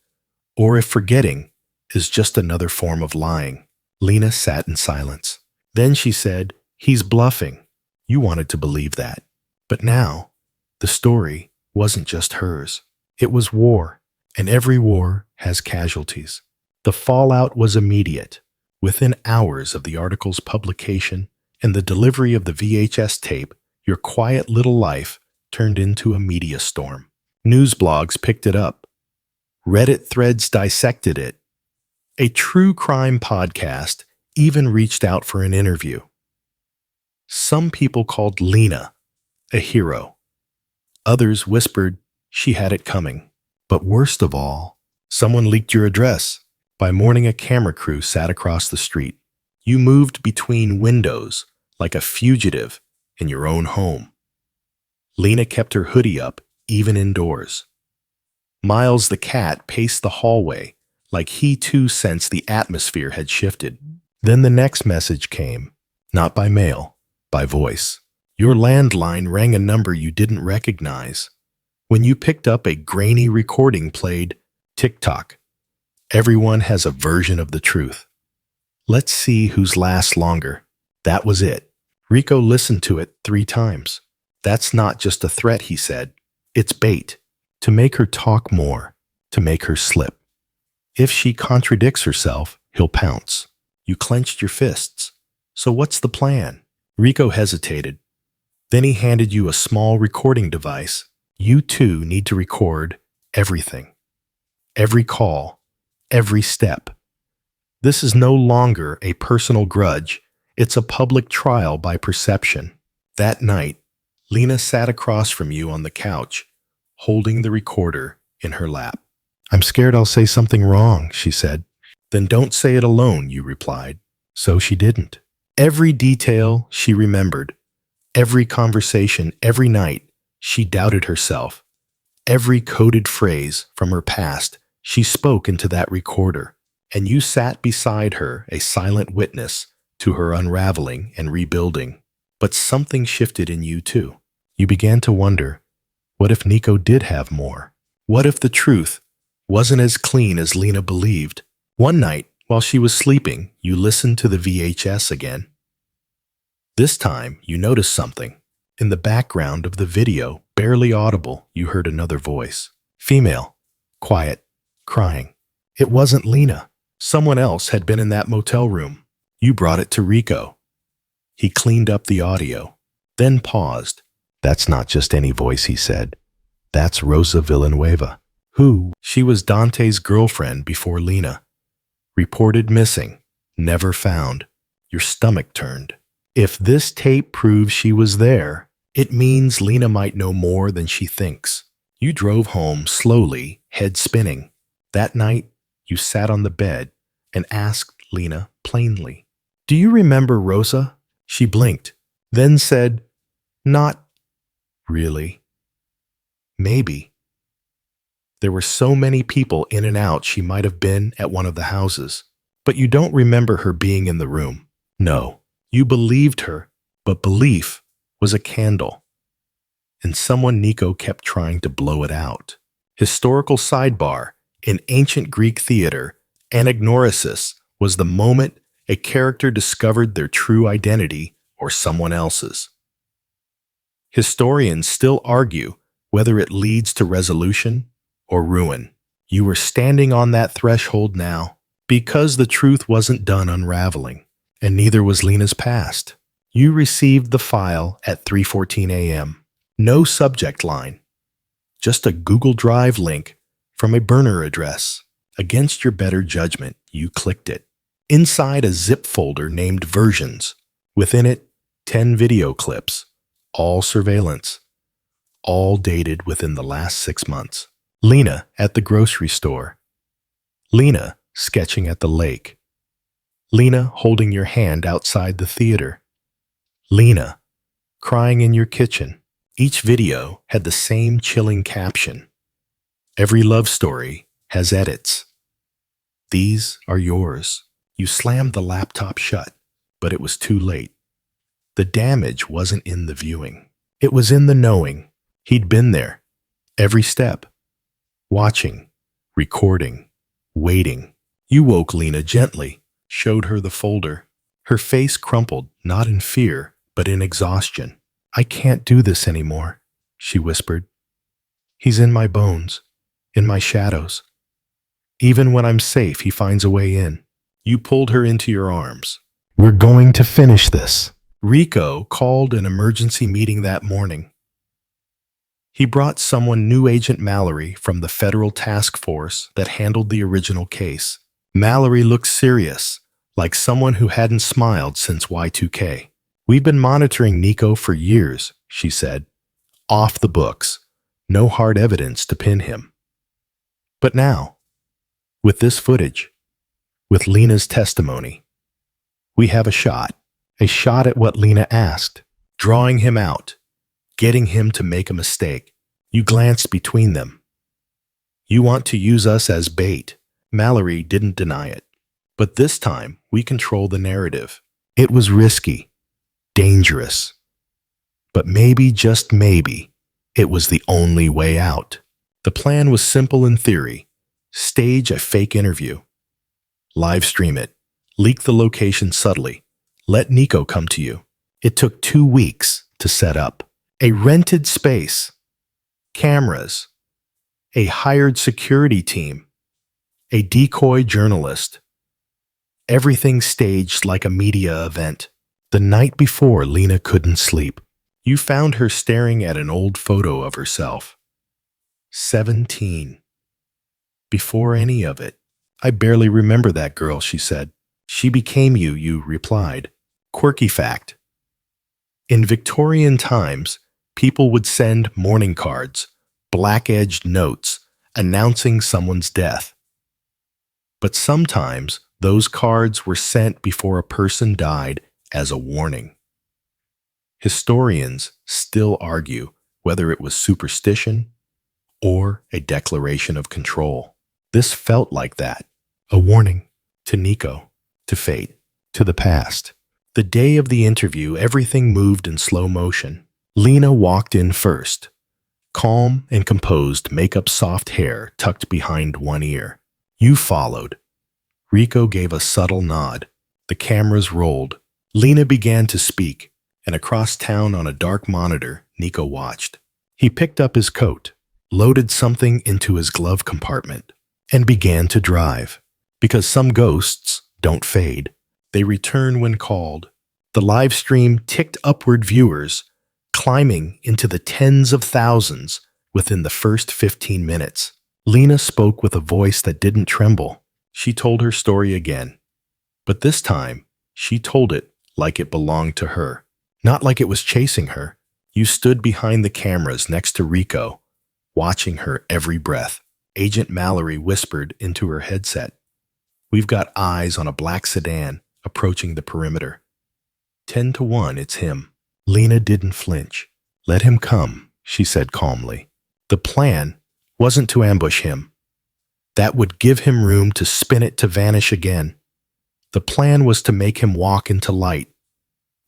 or if forgetting is just another form of lying. Lena sat in silence. Then she said, He's bluffing. You wanted to believe that. But now, the story wasn't just hers. It was war, and every war has casualties. The fallout was immediate. Within hours of the article's publication and the delivery of the VHS tape, your quiet little life turned into a media storm. News blogs picked it up. Reddit threads dissected it. A true crime podcast even reached out for an interview. Some people called Lena a hero. Others whispered she had it coming. But worst of all, someone leaked your address. By morning, a camera crew sat across the street. You moved between windows like a fugitive in your own home. Lena kept her hoodie up, even indoors. Miles the cat paced the hallway like he too sensed the atmosphere had shifted. Then the next message came, not by mail, by voice. Your landline rang a number you didn't recognize. When you picked up, a grainy recording played TikTok. Everyone has a version of the truth. Let's see whose lasts longer. That was it. Rico listened to it 3 times. That's not just a threat, he said. It's bait. To make her talk more. To make her slip. If she contradicts herself, he'll pounce. You clenched your fists. So what's the plan? Rico hesitated. Then he handed you a small recording device. You too need to record everything. Every call. Every step. This is no longer a personal grudge. It's a public trial by perception. That night, Lena sat across from you on the couch, holding the recorder in her lap. "I'm scared I'll say something wrong," she said. "Then don't say it alone," you replied. So she didn't. Every detail she remembered, every conversation, every night, she doubted herself. Every coded phrase from her past, she spoke into that recorder, and you sat beside her, a silent witness to her unraveling and rebuilding. But something shifted in you too. You began to wonder, what if Nico did have more? What if the truth wasn't as clean as Lena believed? One night, while she was sleeping, you listened to the VHS again. This time, you noticed something. In the background of the video, barely audible, you heard another voice. Female, quiet, crying. It wasn't Lena. Someone else had been in that motel room. You brought it to Rico. He cleaned up the audio, then paused. "That's not just any voice," he said. "That's Rosa Villanueva." Who? She was Dante's girlfriend before Lena. Reported missing, never found. Your stomach turned. If this tape proves she was there, it means Lena might know more than she thinks. You drove home slowly, head spinning. That night, you sat on the bed and asked Lena plainly, "Do you remember Rosa?" She blinked, then said, "Not really. Maybe." There were so many people in and out she might have been at one of the houses. But you don't remember her being in the room. No, you believed her, but belief was a candle. And someone Nico kept trying to blow it out. Historical sidebar: in ancient Greek theater, anagnorisis was the moment a character discovered their true identity or someone else's. Historians still argue whether it leads to resolution or ruin. You were standing on that threshold now because the truth wasn't done unraveling, and neither was Lena's past. You received the file at 3:14 a.m. No subject line, just a Google Drive link from a burner address. Against your better judgment, you clicked it. Inside a zip folder named Versions. Within it, 10 video clips, all surveillance, all dated within the last 6 months. Lena at the grocery store. Lena sketching at the lake. Lena holding your hand outside the theater. Lena crying in your kitchen. Each video had the same chilling caption. Every love story has edits. These are yours. You slammed the laptop shut, but it was too late. The damage wasn't in the viewing. It was in the knowing. He'd been there, every step, watching, recording, waiting. You woke Lena gently, showed her the folder. Her face crumpled, not in fear, but in exhaustion. "I can't do this anymore," she whispered. "He's in my bones, in my shadows. Even when I'm safe, he finds a way in." You pulled her into your arms. "We're going to finish this." Rico called an emergency meeting that morning. He brought someone, new Agent Mallory from the federal task force that handled the original case. Mallory looked serious, like someone who hadn't smiled since Y2K. "We've been monitoring Nico for years," she said. "Off the books. No hard evidence to pin him. But now, with this footage, with Lena's testimony, we have a shot at what Lena asked, drawing him out, getting him to make a mistake." You glanced between them. "You want to use us as bait." Mallory didn't deny it. "But this time, we control the narrative." It was risky, dangerous. But maybe, just maybe, it was the only way out. The plan was simple in theory. Stage a fake interview. Live stream it. Leak the location subtly. Let Nico come to you. It took 2 weeks to set up. A rented space. Cameras. A hired security team. A decoy journalist. Everything staged like a media event. The night before, Lena couldn't sleep. You found her staring at an old photo of herself. 17. Before any of it. "I barely remember that girl," she said. "She became you," you replied. Quirky fact. In Victorian times, people would send mourning cards, black-edged notes announcing someone's death. But sometimes those cards were sent before a person died as a warning. Historians still argue whether it was superstition or a declaration of control. This felt like that, a warning to Nico, to fate, to the past. The day of the interview, everything moved in slow motion. Lena walked in first, calm and composed, makeup soft hair tucked behind one ear. You followed. Rico gave a subtle nod. The cameras rolled. Lena began to speak, and across town on a dark monitor, Nico watched. He picked up his coat, loaded something into his glove compartment, and began to drive. Because some ghosts don't fade. They return when called. The live stream ticked upward, viewers climbing into the tens of thousands within the first 15 minutes. Lena spoke with a voice that didn't tremble. She told her story again. But this time, she told it like it belonged to her, not like it was chasing her. You stood behind the cameras next to Rico, watching her every breath. Agent Mallory whispered into her headset. We've got eyes on a black sedan approaching the perimeter. 10-1, it's him. Lena didn't flinch. Let him come, she said calmly. The plan wasn't to ambush him. That would give him room to spin it to vanish again. The plan was to make him walk into light,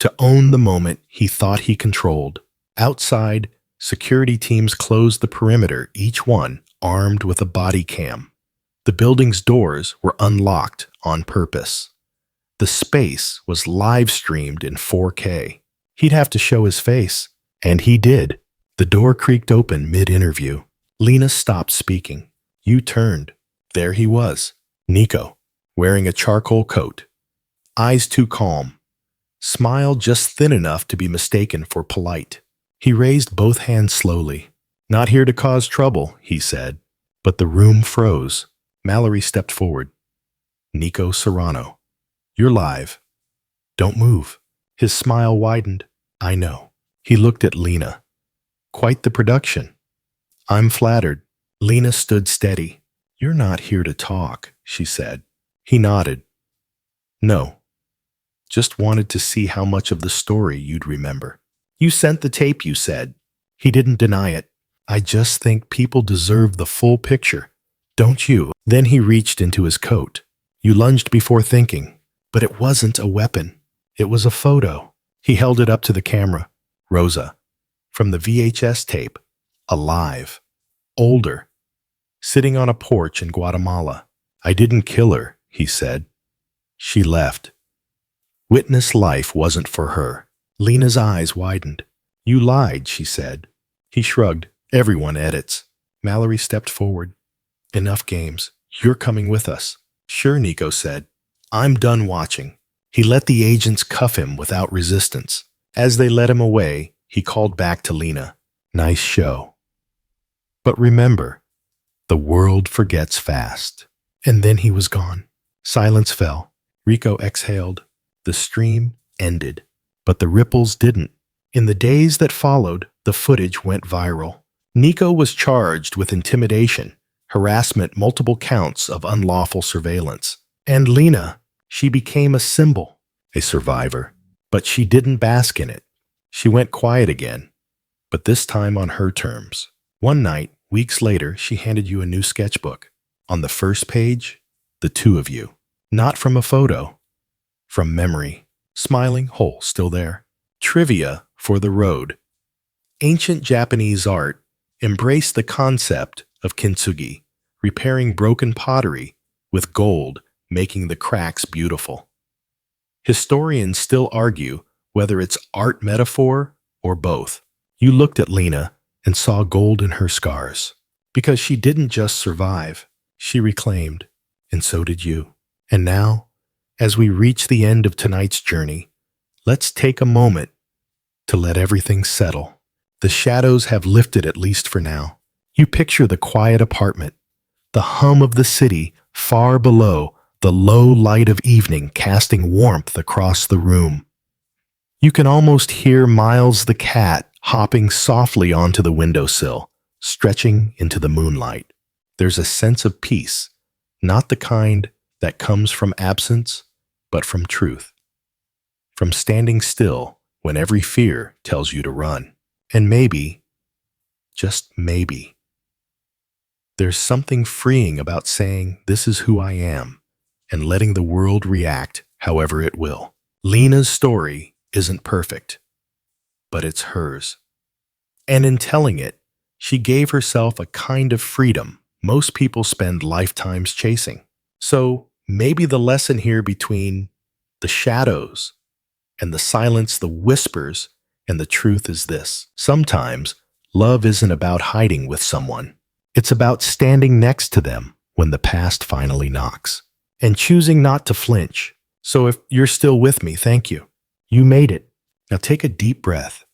to own the moment he thought he controlled. Outside, security teams closed the perimeter, each one armed with a body cam. The building's doors were unlocked on purpose. The space was live-streamed in 4K. He'd have to show his face, and he did. The door creaked open mid-interview. Lena stopped speaking. You turned. There he was, Nico, wearing a charcoal coat. Eyes too calm. Smile just thin enough to be mistaken for polite. He raised both hands slowly. Not here to cause trouble, he said. But the room froze. Mallory stepped forward. Nico Serrano. You're live. Don't move. His smile widened. I know. He looked at Lena. Quite the production. I'm flattered. Lena stood steady. You're not here to talk, she said. He nodded. No. Just wanted to see how much of the story you'd remember. You sent the tape, you said. He didn't deny it. I just think people deserve the full picture. Don't you? Then he reached into his coat. You lunged before thinking. But it wasn't a weapon. It was a photo. He held it up to the camera. Rosa. From the VHS tape. Alive. Older. Sitting on a porch in Guatemala. I didn't kill her, he said. She left. Witness life wasn't for her. Lena's eyes widened. You lied, she said. He shrugged. Everyone edits. Mallory stepped forward. Enough games. You're coming with us. Sure, Nico said. I'm done watching. He let the agents cuff him without resistance. As they led him away, he called back to Lena. Nice show. But remember, the world forgets fast. And then he was gone. Silence fell. Rico exhaled. The stream ended. But the ripples didn't. In the days that followed, the footage went viral. Nico was charged with intimidation, harassment, multiple counts of unlawful surveillance. And Lena, she became a symbol, a survivor. But she didn't bask in it. She went quiet again, but this time on her terms. One night, weeks later, she handed you a new sketchbook. On the first page, the two of you. Not from a photo, from memory. Smiling, whole, still there. Trivia for the road. Ancient Japanese art embraced the concept of kintsugi, repairing broken pottery with gold, making the cracks beautiful. Historians still argue whether it's art metaphor or both. You looked at Lena and saw gold in her scars. Because she didn't just survive, she reclaimed, and so did you. And now, as we reach the end of tonight's journey, let's take a moment to let everything settle. The shadows have lifted, at least for now. You picture the quiet apartment, the hum of the city far below, the low light of evening casting warmth across the room. You can almost hear Miles the cat hopping softly onto the windowsill, stretching into the moonlight. There's a sense of peace, not the kind that comes from absence, but from truth. From standing still when every fear tells you to run. And maybe, just maybe, there's something freeing about saying, "This is who I am," and letting the world react however it will. Lena's story isn't perfect, but it's hers. And in telling it, she gave herself a kind of freedom most people spend lifetimes chasing. So maybe the lesson here between the shadows and the silence, the whispers, and the truth is this. Sometimes love isn't about hiding with someone. It's about standing next to them when the past finally knocks and choosing not to flinch. So if you're still with me, thank you. You made it. Now take a deep breath.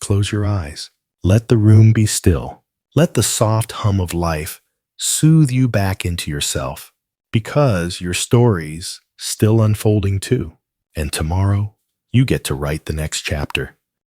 Close your eyes. Let the room be still. Let the soft hum of life soothe you back into yourself, because your story's still unfolding too. And tomorrow, you get to write the next chapter.